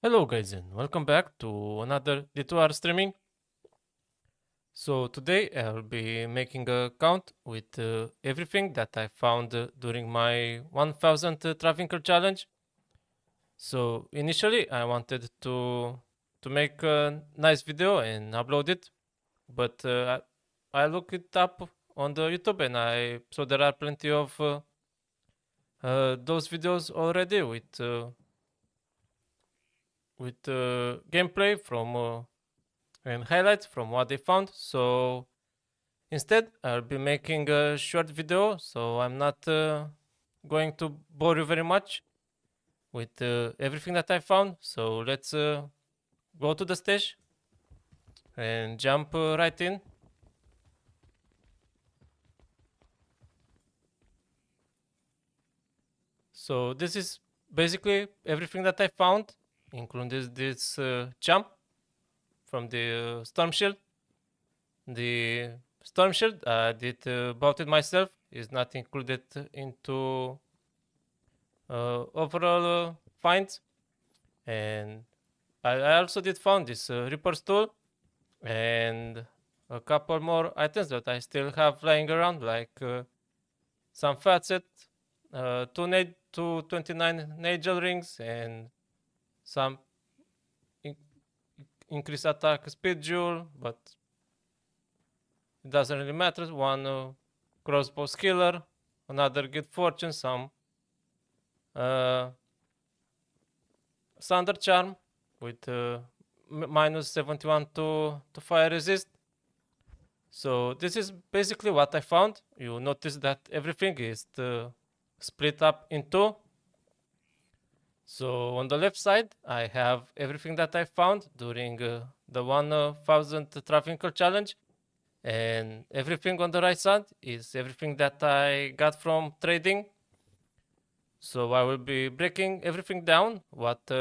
Hello guys and welcome back to another D2R streaming. So today I'll be making a count with everything that I found during my 1000 Travincal challenge. So initially I wanted to make a nice video and upload it, but I looked it up on the YouTube and I saw there are plenty of those videos already with gameplay from and highlights from what they found. So instead, I'll be making a short video, so I'm not going to bore you very much with everything that I found. So let's go to the stage and jump right in. So this is basically everything that I found, including this jump from the storm shield. The storm shield I did bought it myself, is not included into overall finds, and I also did found this Reaper's tool and a couple more items that I still have lying around, like some facet, two 29 Nagel rings, and some in- increased attack speed jewel, but it doesn't really matter. One crossbow skiller, another good fortune, some uh, Thunder Charm with minus 71 to fire resist. So this is basically what I found. You notice that everything is split up in two. So on the left side, I have everything that I found during the 1000 Travincal challenge, and everything on the right side is everything that I got from trading. So I will be breaking everything down, what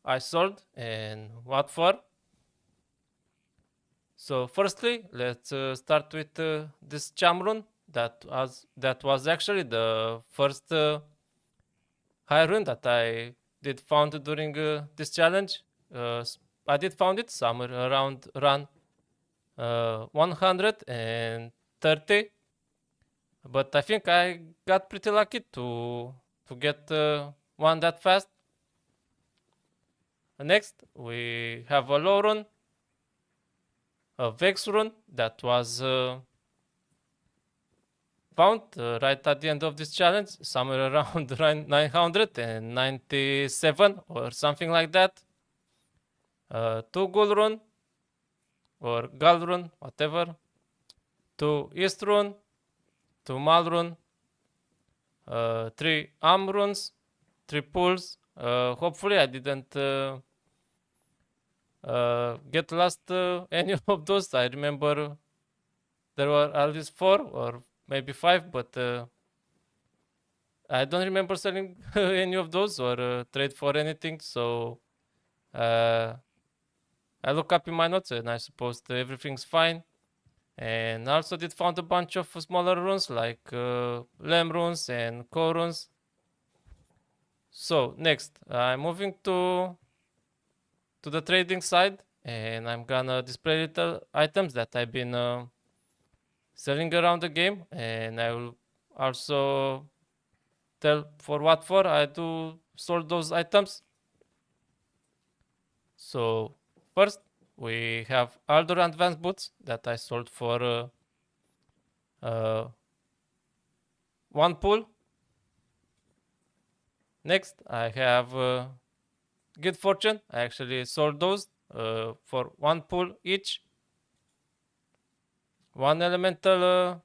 I sold and what for. So firstly, let's start with this Chamrun that was actually the first high rune that I did found during this challenge. I did found it somewhere around run 130, but I think I got pretty lucky to get one that fast. Next, we have a low rune, a Vex rune that was found right at the end of this challenge, somewhere around 997 or something like that. Two Gul rune or Gal rune, whatever. Two East rune, two Mal rune, three Am runes, three pulls. Hopefully, I didn't get lost any of those. I remember there were at least four or maybe five, but I don't remember selling any of those or trade for anything. So uh, I look up in my notes and I suppose everything's fine. And also did found a bunch of smaller runes like Lem runes and Core runes. So next, I'm moving to the trading side, and I'm gonna display little items that I've been selling around the game, and I will also tell for what for I do sold those items. So first we have Alder Advanced Boots that I sold for uh, one pull. Next I have Good Fortune. I actually sold those for one pull each. One Elemental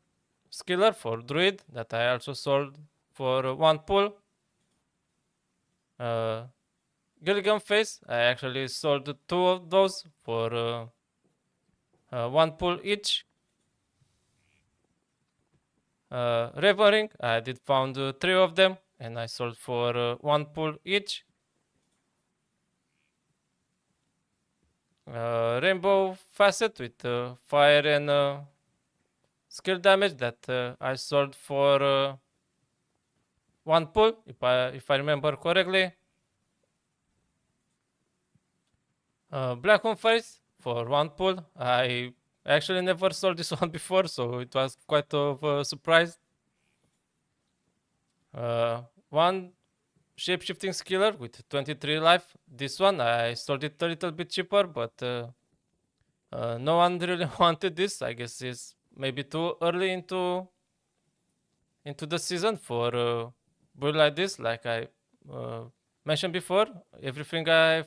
Skiller for Druid that I also sold for one pull. Gilligan Face, I actually sold two of those for one pull each. Raven Ring, I did found three of them and I sold for one pull each. Rainbow Facet with fire and skill damage that I sold for one pull, if I remember correctly. Black on face for one pull. I actually never saw this one before, so it was quite of a surprise. One shape-shifting skiller with 23 life. This one I sold it a little bit cheaper, but no one really wanted this. I guess it's maybe too early into the season for build like this. Like I mentioned before, everything I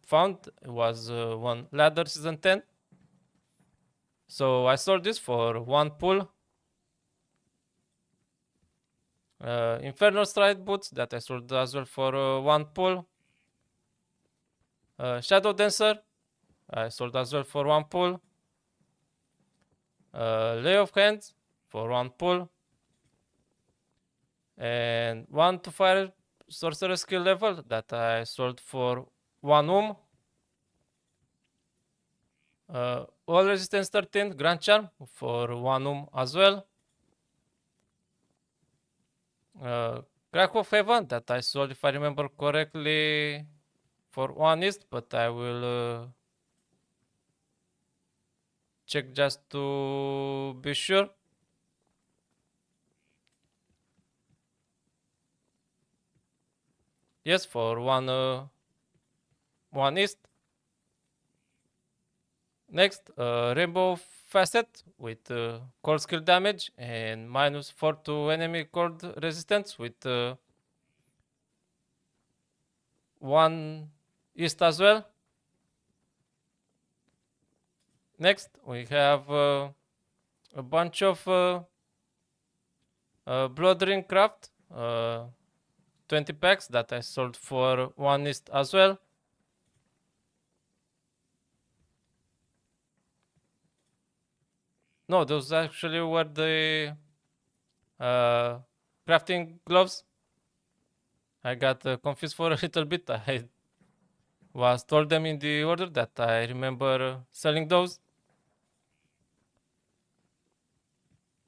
found was one ladder season 10. So I sold this for one pull. Infernal Stride boots that I sold as well for one pull. Shadow Dancer I sold as well for one pull. Lay of Hands for one pull. And 1 to fire sorcerer skill level that I sold for one all resistance 13 Grand Charm for one as well. Crack of Heaven that I sold, if I remember correctly, for one East, but I will check just to be sure. Yes, for one East. Next, Rainbow Facet with cold skill damage and -4 to enemy cold resistance with one East as well. Next, we have a bunch of Blood Ring Craft 20 packs that I sold for one East as well. No, those actually were the crafting gloves. I got confused for a little bit. I was told them in the order that I remember selling those.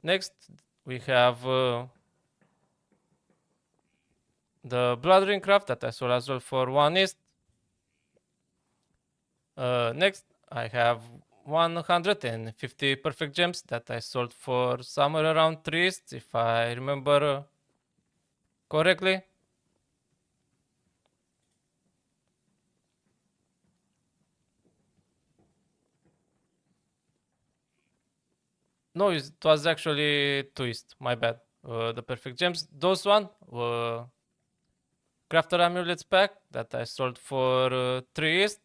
Next, we have the Blood Ring Craft that I sold as well for one East. Next, I have 150 perfect gems that I sold for somewhere around 3 East, if I remember correctly. No, it was actually 2 East, my bad. The perfect gems, those one were Crafter Amulets pack that I sold for 3 East.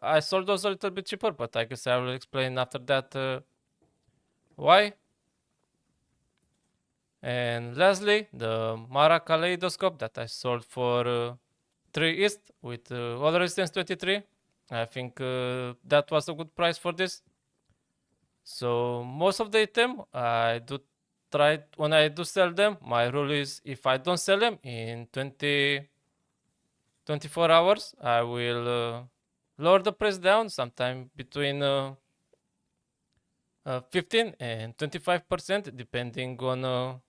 I sold those a little bit cheaper, but I guess I will explain after that why. And lastly, the Mara Kaleidoscope that I sold for 3 East with all resistance 23. I think that was a good price for this. So most of the item I do try when I do sell them. My rule is if I don't sell them in 24 hours, I will lower the price down sometime between 15 and 25% depending on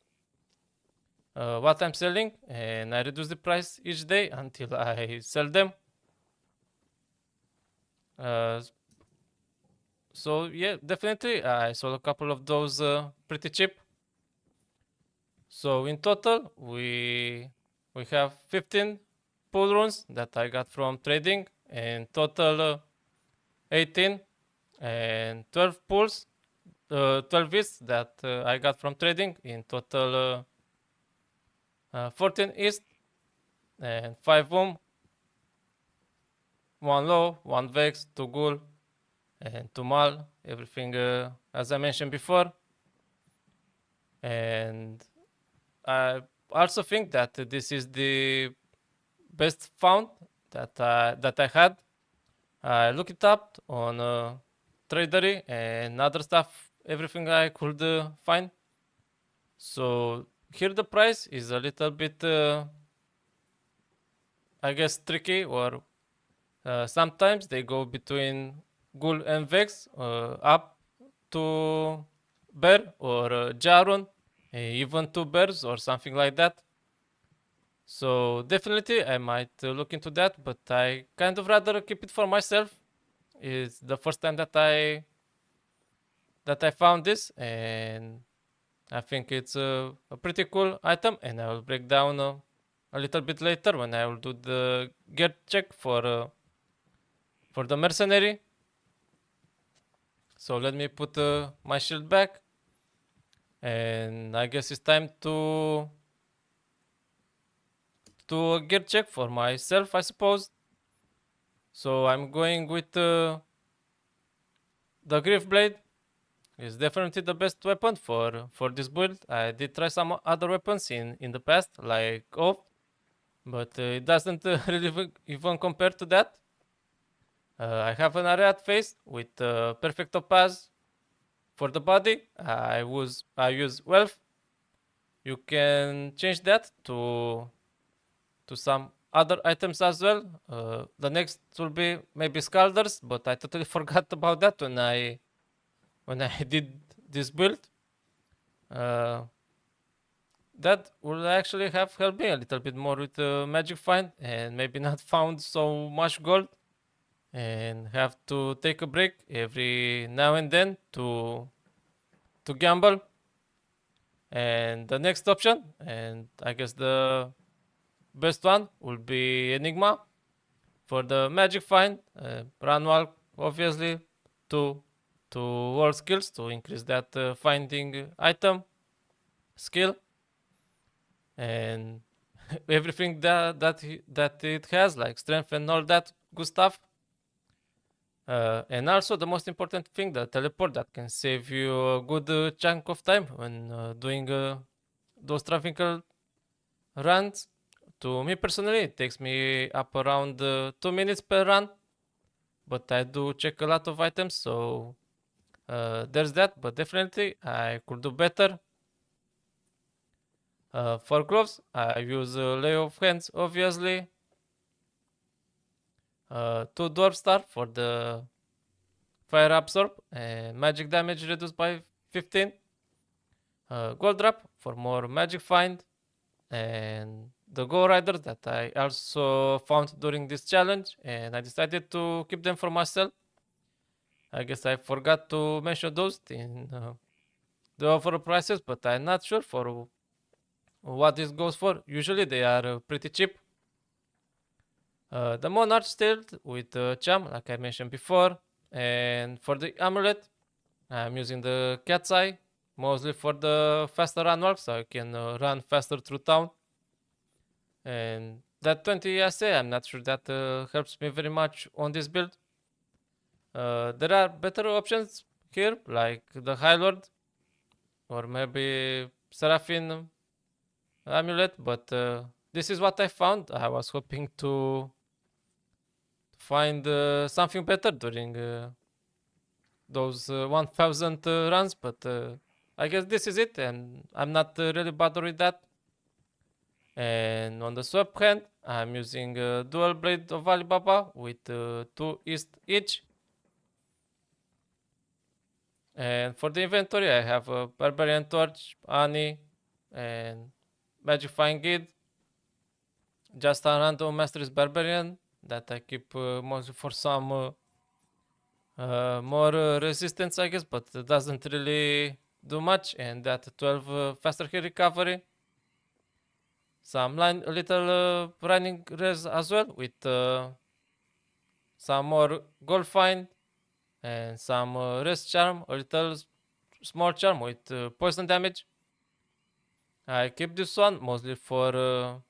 what I'm selling, and I reduce the price each day until I sell them. So yeah, definitely I sold a couple of those pretty cheap. So in total we have 15 pull runes that I got from trading, and total 18 and 12 pulls, 12 East that I got from trading. In total 14 East and 5 1 low, 1 Vex, 2 Ghoul, and 2 Mal. Everything as I mentioned before. And I also think that this is the best found that I had. I looked it up on Tradery and other stuff, everything I could find. So here the price is a little bit, I guess, tricky, or sometimes they go between Ghoul and Vex up to Bear or Jarun, even 2 bears or something like that. So definitely I might look into that, but I kind of rather keep it for myself. It's the first time that I found this, and I think it's a pretty cool item, and I will break down a little bit later when I will do the gear check for the mercenary. So let me put my shield back, and I guess it's time to do a gear check for myself, I suppose. So I'm going with the Griff Blade. It's definitely the best weapon for this build. I did try some other weapons in the past, like Oath, but it doesn't really even compare to that. I have an Ariat face with perfect topaz for the body. I use Wealth. You can change that to some other items as well. The next will be maybe Scalders, but I totally forgot about that when I did this build. Uh, that will actually have helped me a little bit more with magic find and maybe not found so much gold and have to take a break every now and then to gamble. And the next option, and I guess the best one, will be Enigma for the magic find. Run walk, obviously, to world skills to increase that finding item skill and everything that it has, like strength and all that good stuff. And also the most important thing, the teleport that can save you a good chunk of time when doing those Travincal runs. To me personally, it takes me up around 2 minutes per run, but I do check a lot of items, so there's that. But definitely, I could do better. For gloves, I use lay of hands, obviously. 2 dwarf star for the fire absorb and magic damage reduced by 15. Gold drop for more magic find, and the Go Riders that I also found during this challenge, and I decided to keep them for myself. I guess I forgot to mention those in the overall prices, but I'm not sure for what this goes for. Usually they are pretty cheap. The Monarch still with Charm, like I mentioned before, and for the amulet, I'm using the Cat's Eye mostly for the faster run walk, so I can run faster through town. And that 20 SA, I'm not sure that helps me very much on this build. There are better options here, like the High Lord or maybe Seraphine Amulet, but this is what I found. I was hoping to find something better during those 1000 runs, but I guess this is it, and I'm not really bothered with that. And on the swap hand, I'm using a dual blade of Alibaba with 2 east each. And for the inventory, I have a Barbarian Torch, Ani, and Magic Fine Guide. Just a random Master's Barbarian that I keep mostly for some more resistance, I guess, but it doesn't really do much. And that 12 faster hit recovery. Some little running res as well with some more gold find and some rest charm, a little small charm with poison damage. I keep this one mostly for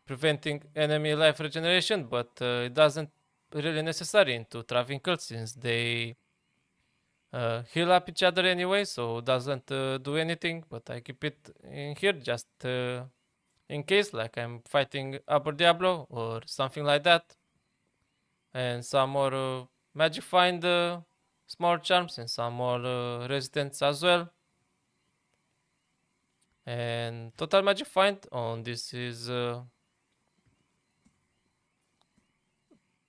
preventing enemy life regeneration, but it doesn't really necessary into Travincal since they heal up each other anyway, so it doesn't do anything. But I keep it in here just in case, like I'm fighting Upper Diablo or something like that. And some more magic find small charms and some more resistance as well. And total magic find on this is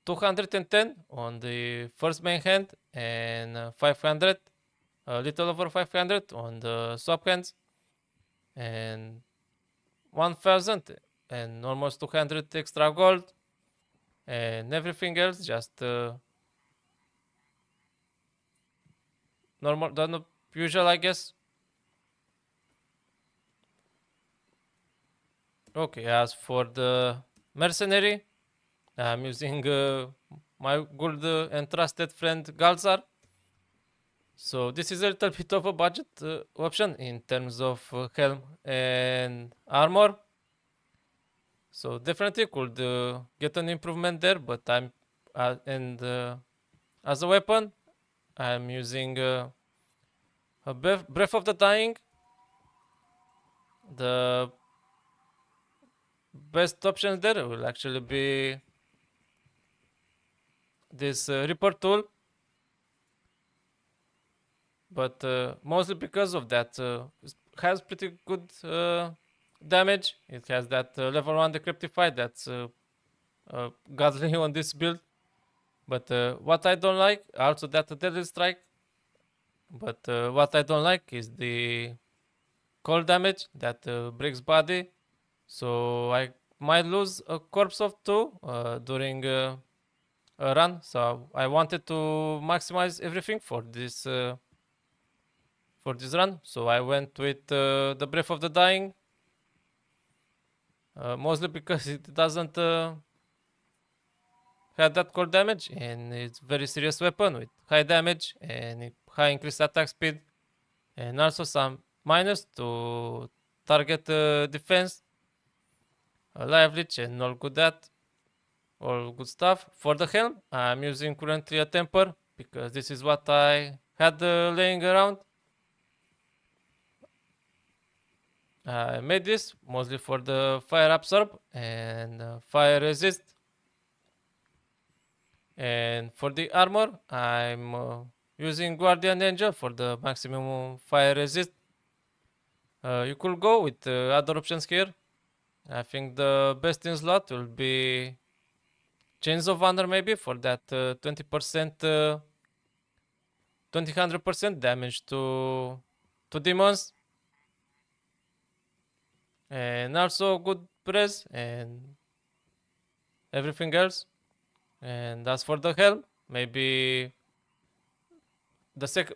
210 on the first main hand and 500, a little over 500 on the swap hands, and 1000 and almost 200 extra gold, and everything else just normal, the usual, I guess. Okay, as for the mercenary, I'm using my good and trusted friend Galzar. So this is a little bit of a budget option in terms of helm and armor. So definitely could get an improvement there, but I'm and as a weapon, I'm using a Breath of the Dying. The best options there will actually be this Reaper tool, but mostly because of that, it has pretty good damage. It has that level 1 Decryptify that's godly on this build. But what I don't like, also that Deadly Strike, but what I don't like is the cold damage that breaks body. So I might lose a corpse of two during a run. So I wanted to maximize everything for this run. So I went with the Breath of the Dying, mostly because it doesn't have that cold damage, and it's very serious weapon with high damage and high increased attack speed, and also some minus to target defense, live leech, and all good that, all good stuff. For the helm, I'm using currently a temper because this is what I had laying around. I made this mostly for the fire absorb and fire resist. And for the armor, I'm using Guardian Angel for the maximum fire resist. You could go with other options here. I think the best in slot will be Chains of Honor maybe for that 20%, 100% damage to demons. And also good press and everything else. And as for the helm, maybe the second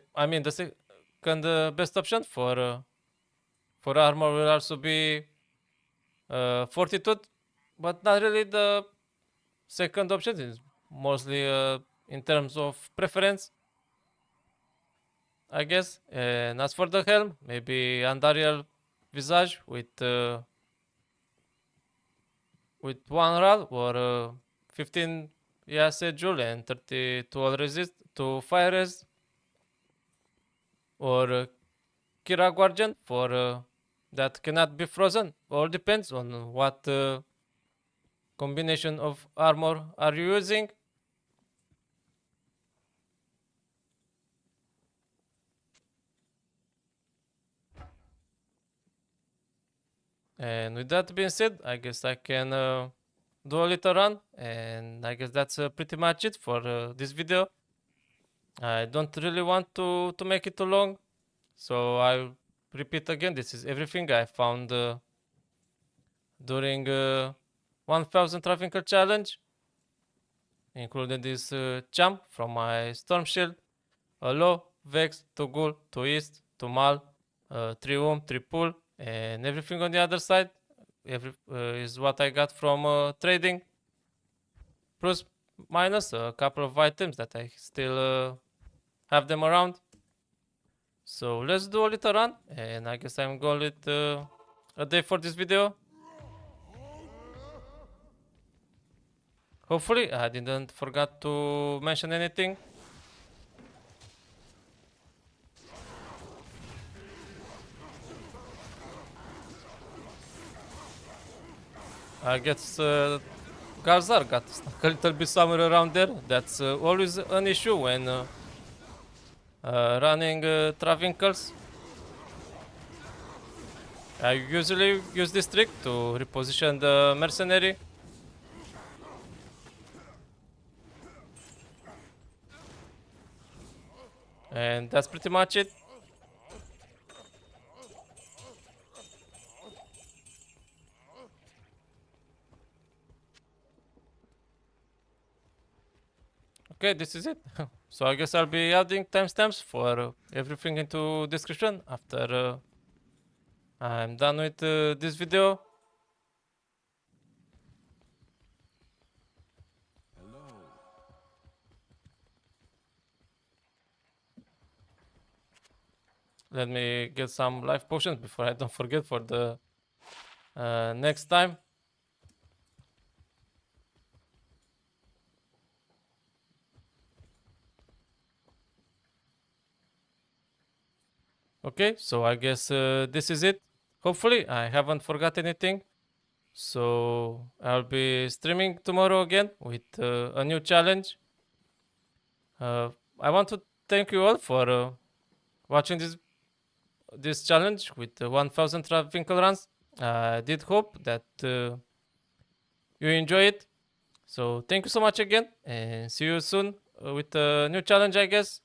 best option for armor will also be Fortitude, but not really the second option. Is mostly in terms of preference, I guess. And as for the helm, maybe Andariel Visage with one RAL or 15 Joule and 32 all resist to fire res, or Kira Guardian for that cannot be frozen. All depends on what combination of armor are you using. And with that being said, I guess I can do a little run, and I guess that's pretty much it for this video. I don't really want to make it too long, so I'll repeat again. This is everything I found during 1000 Travincal challenge, including this champ from my Storm Shield, Alo, Vex, Togul, Twist, Tumal, Triumph, Tripul, and everything on the other side is what I got from trading, plus minus a couple of items that I still have them around. So let's do a little run, and I guess I'm going with a day for this video. Hopefully I didn't forget to mention anything. I guess Galzar got stuck a little bit somewhere around there. That's always an issue when running Travincals. I usually use this trick to reposition the mercenary. And that's pretty much it. Okay, this is it. So I guess I'll be adding timestamps for everything into description after I'm done with this video. Let me get some life potions before I don't forget for the next time. Okay, so I guess this is it. Hopefully, I haven't forgot anything. So I'll be streaming tomorrow again with a new challenge. I want to thank you all for watching this challenge with 1000 Travincal Runs. I did hope that you enjoy it. So thank you so much again, and see you soon with a new challenge, I guess.